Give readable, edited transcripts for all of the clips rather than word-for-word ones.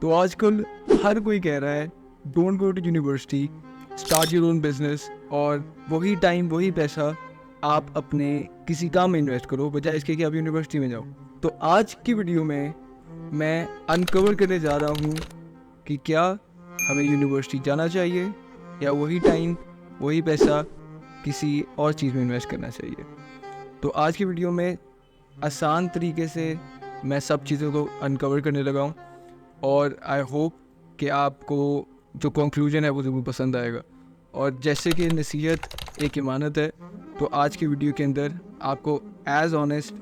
तो आजकल हर कोई कह रहा है don't go to university, start your own business, और वही टाइम वही पैसा आप अपने किसी काम में इन्वेस्ट करो बजाय इसके कि आप यूनिवर्सिटी में जाओ। तो आज की वीडियो में मैं अनकवर करने जा रहा हूँ कि क्या हमें यूनिवर्सिटी जाना चाहिए या वही टाइम वही पैसा किसी और चीज़ में इन्वेस्ट करना चाहिए। तो आज की वीडियो में आसान तरीके से मैं सब चीज़ों को अनकवर करने लगा हूँ और आई होप कि आपको जो कंक्लूजन है वो ज़रूर पसंद आएगा। और जैसे कि नसीहत एक इमानत है, तो आज की वीडियो के अंदर आपको as honest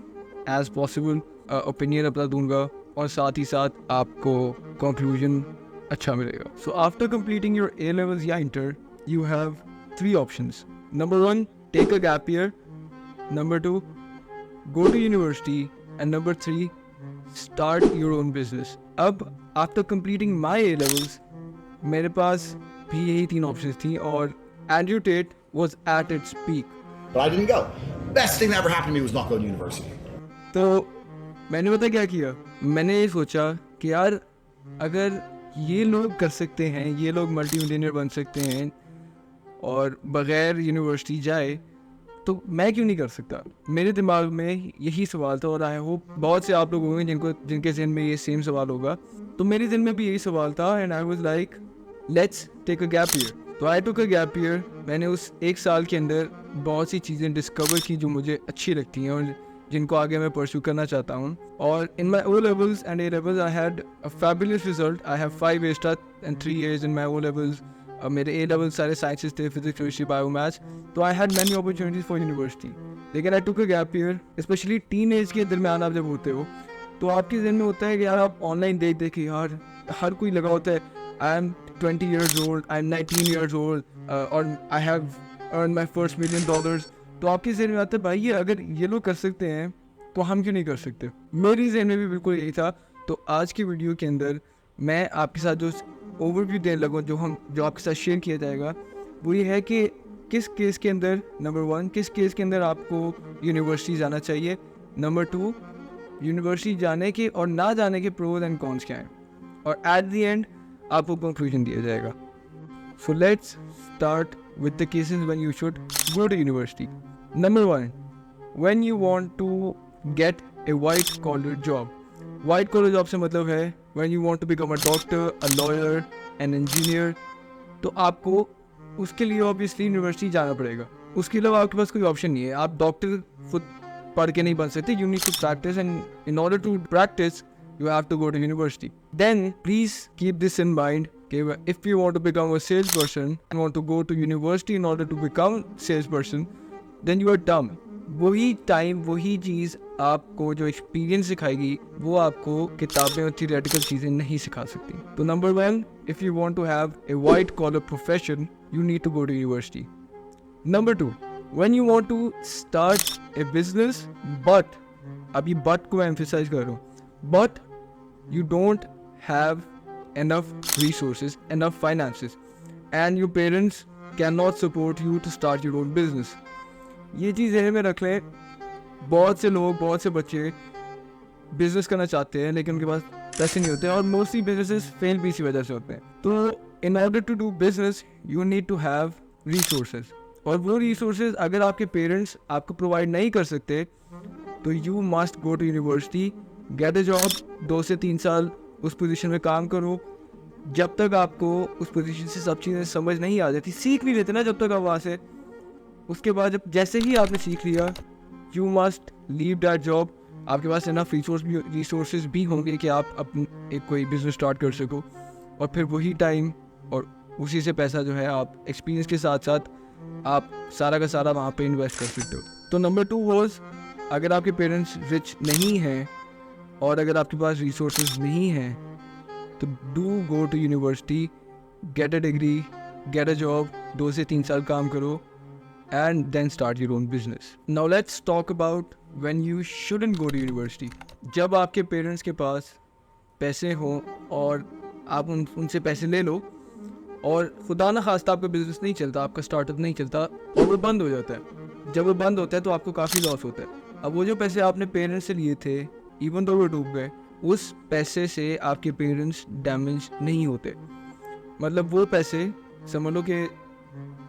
as possible opinion अपना दूंगा और साथ ही साथ आपको कंक्लूजन अच्छा मिलेगा। So after completing your A levels या inter you have 3 options. Number 1, take a gap year. Number 2, go to university, and number 3, start your own business. अब after completing my A levels मेरे पास भी यही 3 options थी और Andrew Tate was at its peak. But I didn't go. Best thing that ever happened to me was not going to university. तो मैंने पता क्या किया, मैंने ये सोचा कि यार अगर ये लोग कर सकते हैं, ये लोग मल्टी मिलियनर बन सकते हैं और बग़ैर यूनिवर्सिटी जाए, तो मैं क्यों नहीं कर सकता। मेरे दिमाग में यही सवाल था और आई होप बहुत से आप लोग होंगे जिनके ज़हन में ये सेम सवाल होगा। तो मेरे दिल में भी यही सवाल था and I was like let's take a gap year. तो I took a gap year. मैंने उस 1 साल के अंदर बहुत सी चीज़ें डिस्कवर की जो मुझे अच्छी लगती हैं और जिनको आगे मैं परस्यू करना चाहता हूँ। और in my O levels and A levels I had a fabulous result. I have 5 A star and 3 A's in my O levels. मेरे ए लेवल सारे साइंसेस थे, फिजिक्स, केमिस्ट्री, बायो, मैथ्स। तो I had many opportunities for university. लेकिन I took a gap year. Specially teen age के दरमियान आप जब होते हो तो आपके जहन में होता है कि यार आप ऑनलाइन देख देख के यार हर कोई लगा होता है I am 20 years old, I am 19 years old, और I have earn my first $1 million। तो आपके जहन में आता है भाई ये अगर ये लोग कर सकते हैं तो हम क्यों नहीं कर सकते। मेरी जहन में भी बिल्कुल यही था। तो आज की वीडियो के अंदर मैं आपके साथ जो ओवरव्यू देने लगूँ, जो आपके साथ शेयर किया जाएगा, वो ये है कि किस केस के अंदर, नंबर 1, किस केस के अंदर आपको यूनिवर्सिटी जाना चाहिए। नंबर 2, यूनिवर्सिटी जाने के और ना जाने के प्रोज एंड कॉन्स क्या हैं, और एट द एंड आपको कंक्लूजन दिया जाएगा। So let's start with the cases when you should go to university. Number 1, when you want to get a white collar job. White collar job से मतलब है when you want to become a doctor, a lawyer, an engineer. तो आपको उसके लिए obviously university जाना पड़ेगा। उसके अलावा आपके पास कोई ऑप्शन नहीं है। आप डॉक्टर खुद पढ़ के नहीं बन सकते। You need to practice and in order to practice you have to go to university. Then please keep this in mind, okay, if you want to become a salesperson and want to go to university in order to become salesperson, then you are dumb. वही time वही चीज़ आपको जो experience सिखाएगी वो आपको किताबें और theoretical चीज़ें नहीं सिखा सकती। तो number 1, if you want to have a white collar profession, you need to go to university. Number 2, when you want to start a business, but अभी but को मैं emphasize कर रहा हूँ, but you don't have enough resources, enough finances, and your parents cannot support you to start your own business. ये चीज़ ज़हन में रख लें। बहुत से लोग, बहुत से बच्चे बिजनेस करना चाहते हैं लेकिन उनके पास पैसे नहीं होते और मोस्टली बिजनेसेस फेल भी इसी वजह से होते हैं। तो in order to do business you need to have resources, और वो रिसोर्सेज अगर आपके पेरेंट्स आपको प्रोवाइड नहीं कर सकते तो you must go to university, get a job, 2 से 3 साल उस पोजीशन में काम करो। जब तक आपको उस पोजीशन से सब चीज़ें समझ नहीं आ जाती, सीख नहीं लेते ना जब तक आप वहाँ से, उसके बाद जब जैसे ही आपने सीख लिया you must leave that job. आपके पास इनफ रिसोर्सेज भी होंगे कि आप अपने एक कोई बिजनेस स्टार्ट कर सको, और फिर वही टाइम और उसी से पैसा जो है आप एक्सपीरियंस के साथ साथ आप सारा का सारा वहाँ पे इन्वेस्ट कर सकते हो। तो नंबर 2 वॉज, अगर आपके पेरेंट्स रिच नहीं हैं और अगर आपके पास रिसोर्सेज नहीं हैं तो do go to university, get a degree, get a job, 2 से 3 साल काम करो and then start your own business. Now let's talk about when you shouldn't go to university. जब आपके पेरेंट्स के पास पैसे हों और आप उनसे पैसे ले लो और खुदा ना खास्ता आपका बिजनेस नहीं चलता, आपका स्टार्टअप नहीं चलता और वो बंद हो जाता है। जब वो बंद होता है तो आपको काफ़ी लॉस होता है। अब वो जो पैसे आपने पेरेंट्स से लिए थे, इवन तो वो डूब गए, उस पैसे से आपके पेरेंट्स डैमेज नहीं होते। मतलब वो पैसे समझ लो कि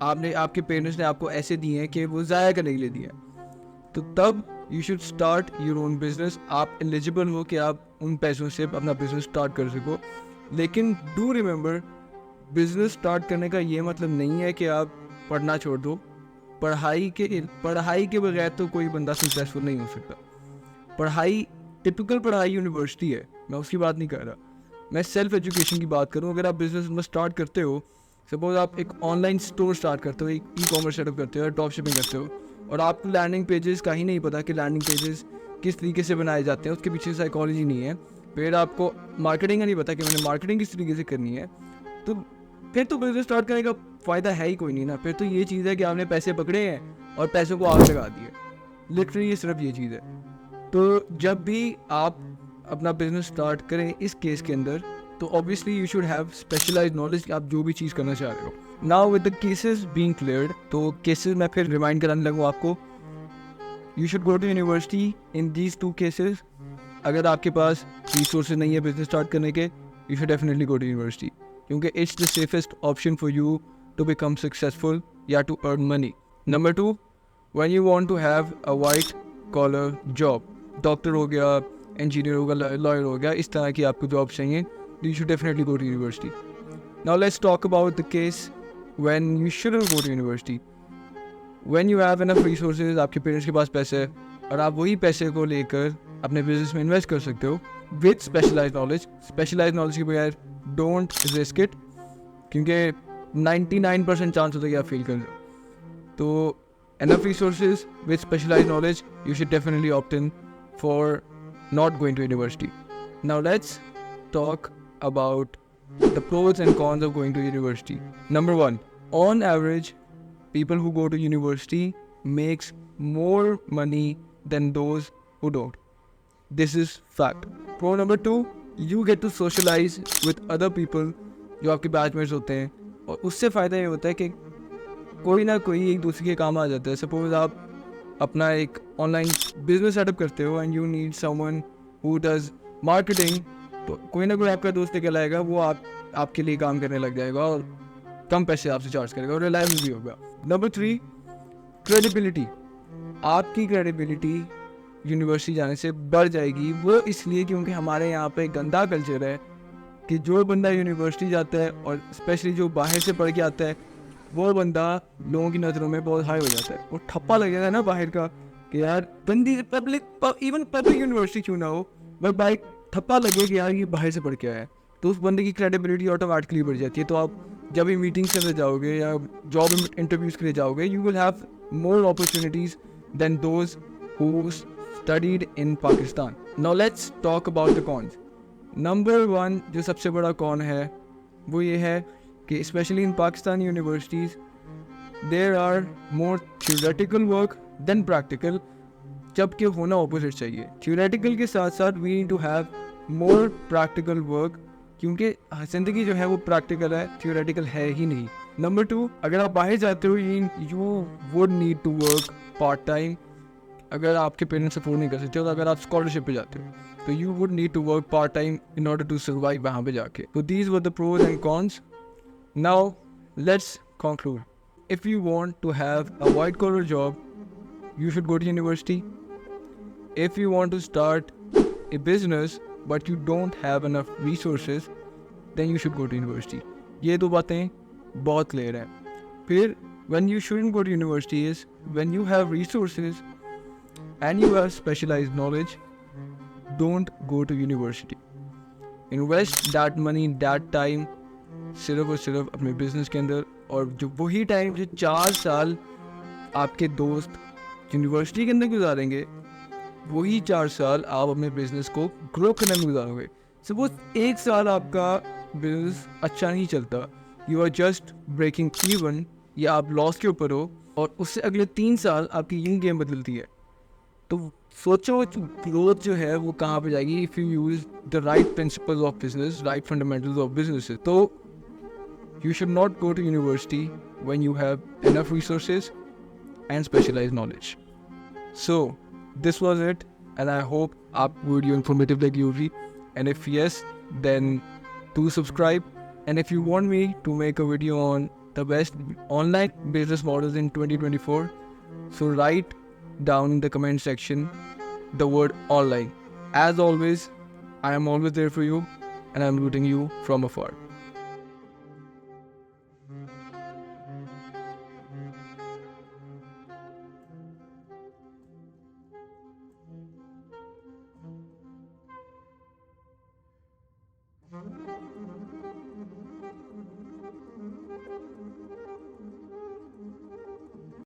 आपके पेरेंट्स ने आपको ऐसे दिए हैं कि वो ज़ाया करने के लिए दिए हैं। तो तब you should start your own business. आप एलिजिबल हो कि आप उन पैसों से अपना बिजनेस स्टार्ट कर सको। लेकिन डू रिमेंबर, बिजनेस स्टार्ट करने का ये मतलब नहीं है कि आप पढ़ना छोड़ दो। पढ़ाई के बगैर तो कोई बंदा सक्सेसफुल नहीं हो सकता। पढ़ाई, टिपिकल पढ़ाई यूनिवर्सिटी है, मैं उसकी बात नहीं कर रहा। मैं सेल्फ एजुकेशन की बात करूँ। अगर आप बिजनेस में स्टार्ट करते हो, सपोज आप एक ऑनलाइन स्टोर स्टार्ट करते हो, एक ई-कॉमर्स सेटअप करते हो, ड्रॉप शिपिंग करते हो, और आपको लैंडिंग पेजेस का ही नहीं पता कि लैंडिंग पेजेस किस तरीके से बनाए जाते हैं, उसके पीछे साइकोलॉजी नहीं है, फिर आपको मार्केटिंग का नहीं पता कि मैंने मार्केटिंग किस तरीके से करनी है, तो फिर तो बिजनेस स्टार्ट करने का फ़ायदा है ही कोई नहीं ना। फिर तो ये चीज़ है कि आपने पैसे पकड़े हैं और पैसों को आग लगा दिए। लिटरली ये सिर्फ ये चीज़ है। तो जब भी आप अपना बिजनेस स्टार्ट करें इस केस के अंदर, तो obviously you should have specialised knowledge कि आप जो भी चीज़ करना चाह रहे हो। Now with the cases being cleared, तो केसेस मैं फिर रिमाइंड कराने लगूँ आपको। You should go to university in these 2 cases. अगर आपके पास रिसोर्सेज नहीं है बिजनेस स्टार्ट करने के, you should definitely go to university, क्योंकि it's the safest option for you to become successful या to earn money. Number 2, when you want to have a white collar job, doctor हो गया, engineer हो गया, lawyer हो गया, इस तरह की आपको जॉब चाहिए, you should definitely go to university. Now let's talk about the case when you shouldn't go to university. When you have enough resources, आपके पेरेंट्स के पास पैसे है और आप वही पैसे को लेकर अपने बिजनेस में इन्वेस्ट कर सकते हो with specialised knowledge. Specialised knowledge के बगैर डोंट रिस्क इट, क्योंकि 99% चांस होता है कि आप फेल कर जाओ। तो enough resources with specialized knowledge, you should definitely opt in for not going to university. Now let's talk about the pros and cons of going to university. Number 1, on average, people who go to university makes more money than those who don't. This is fact. Pro number 2, you get to socialize with other people जो आपके batchmates होते हैं, और उससे फ़ायदा ये होता है कि कोई ना कोई एक दूसरे के काम आ जाता है। सपोज आप अपना एक ऑनलाइन बिजनेस सेटअप करते हो and you need someone who does marketing, तो कोई ना कोई आपका दोस्त निकल आएगा, वो आपके लिए काम करने लग जाएगा और कम पैसे आपसे चार्ज करेगा और रिलायबल भी होगा। Number 3, credibility. आपकी क्रेडिबिलिटी यूनिवर्सिटी जाने से बढ़ जाएगी। वो इसलिए क्योंकि हमारे यहाँ पे गंदा कल्चर है कि जो बंदा यूनिवर्सिटी जाता है और स्पेशली जो बाहर से पढ़ के आता है, वो बंदा लोगों की नज़रों में बहुत हाई हो जाता है। वो ठप्पा लगेगा है ना बाहर का कि यार बंदी इवन पब्लिक यूनिवर्सिटी क्यों ना हो, बट भाई ठप्पा लगे कि यार ये बाहर से पढ़ के आया है, तो उस बंदे की क्रेडिबिलिटी ऑटोमेटिकली बढ़ जाती है। तो आप जब भी मीटिंग्स के अंदर जाओगे या जॉब इंटरव्यूज़ के लिए जाओगे, you will have more opportunities than those who studied in Pakistan. Now let's talk about the cons. Number 1 जो सबसे बड़ा कॉन है वो ये है कि specially in Pakistan universities there are more theoretical work than practical, जबकि होना ऑपोजिट चाहिए। थ्योरेटिकल के साथ साथ we need to have more practical work, क्योंकि ज़िंदगी जो है वो प्रैक्टिकल है, थ्योरेटिकल है ही नहीं। नंबर 2, अगर आप बाहर जाते हो you would need to work part time. अगर आपके पेरेंट्स सपोर्ट नहीं कर सकते, तो अगर आप स्कॉलरशिप पे जाते हो तो you would need to work part time in order to survive वहाँ पे जाके। तो these were the pros and cons. Now let's conclude. If you want to have a white collar job, you should go to university. If you want to start a business but you don't have enough resources, then you should go to university. ये 2 बातें बहुत clear हैं। फिर when you shouldn't go to university is when you have resources and you have specialized knowledge, don't go to university. Invest that money, that time सिर्फ और सिर्फ अपने business के अंदर, और जो वही टाइम जो 4 साल आपके दोस्त यूनिवर्सिटी के अंदर गुजारेंगे, वही 4 साल आप अपने बिजनेस को ग्रो करने में गुजारोगे। सपोज 1 साल आपका बिजनेस अच्छा नहीं चलता, you are just breaking even, या आप लॉस के ऊपर हो, और उससे अगले 3 साल आपकी यूं गेम बदलती है, तो सोचो ग्रोथ जो है वो कहाँ पे जाएगी if you use the right principles of business, right fundamentals of business. तो you should not go to university when you have enough resources and specialized knowledge. So this was it, and I hope आप video informative लगी होगी। And if yes, then do subscribe. And if you want me to make a video on the best online business models in 2024, so write down in the comment section the word online. As always, I am always there for you, and I'm rooting you from afar.